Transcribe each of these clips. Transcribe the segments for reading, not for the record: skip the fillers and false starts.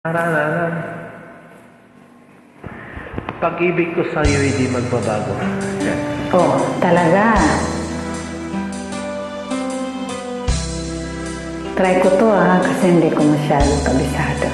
Naralan. Pag-ibig ko sa'yo hindi magbabago. Yan. Oh, talaga. Try ko to kasi hindi ko masyado kabisado.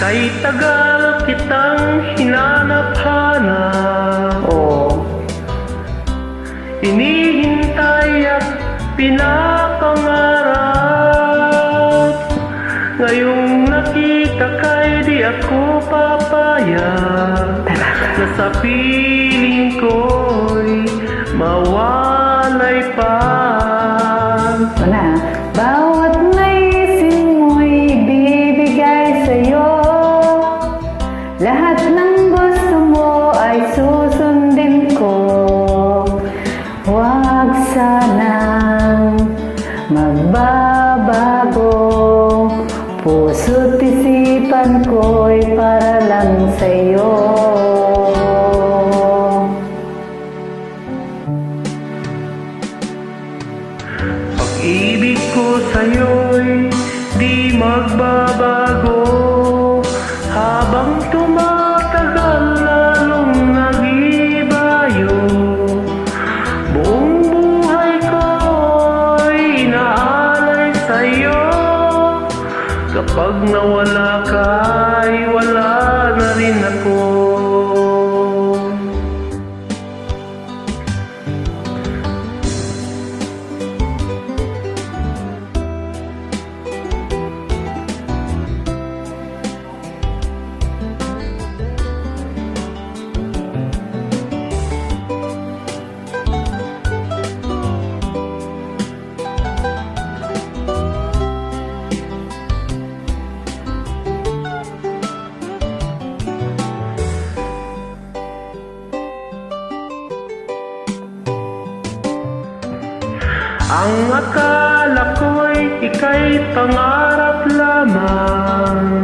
Kay tagal kitang hinanap-hanap, Oh, inihintay at pinapangarap. Ngayong nakita kay di ako papayag na sa piling ko'y mawalay pa. wala. Bawat naisin mo'y ibibigay sa'yo. Lahat ng gusto mo ay susundin ko. Huwag sanang magbabago. Puso't isipan ko'y para lang sa'yo. Pag-ibig ko sa'yo'y di magbabago. Habang tumatagal lalong nagibayo. Buong buhay ko'y inaalay sa'yo. Kapag nawala ka'y wala na rin ako. Ang akala ko'y ika'y pangarap lamang,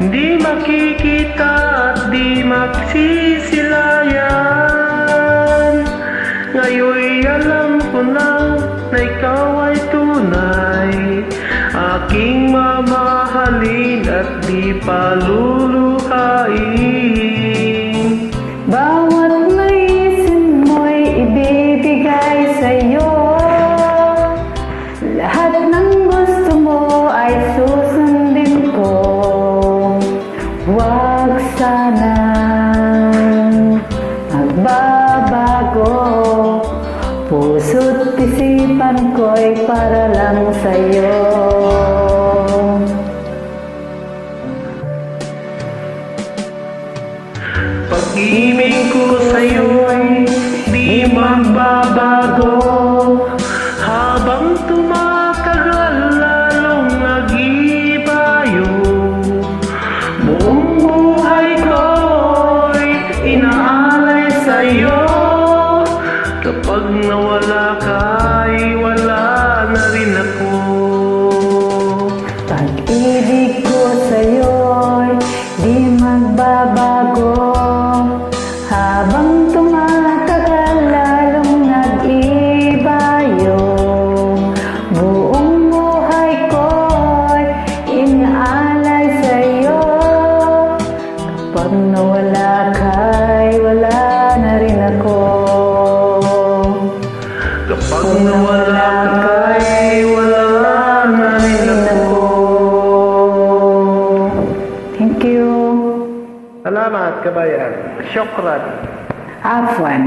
di makikita at di magsisilayan. Ngayon'y alam ko na ikaw ay tunay, aking mamahalin at di paluluhain. Bawat naisin mo'y ibibigay sa'yo. Lahat ng gusto mo ay susundin ko. Huwag sanang magbabago. Puso't isipan ko'y para lang sa'yo. Pag-ibig ko sa'yo'y di magbabago. Habang tumatagal lalong nagibayo. Buong buhay ko'y inaalay sa'yo. Kapag nawala ka'y wala na rin ako. Pag-ibig ko sa'yo'y di magbabago. Habang tumatagal lalong nag-ibayo. Buong buhay ko'y inaalay sa'yo. Kapag nawala ka'y wala na rin ako. Kapag nawala ka'y wala na rin ako. Thank you. Salamat, kabayan. Syokran. Afwan.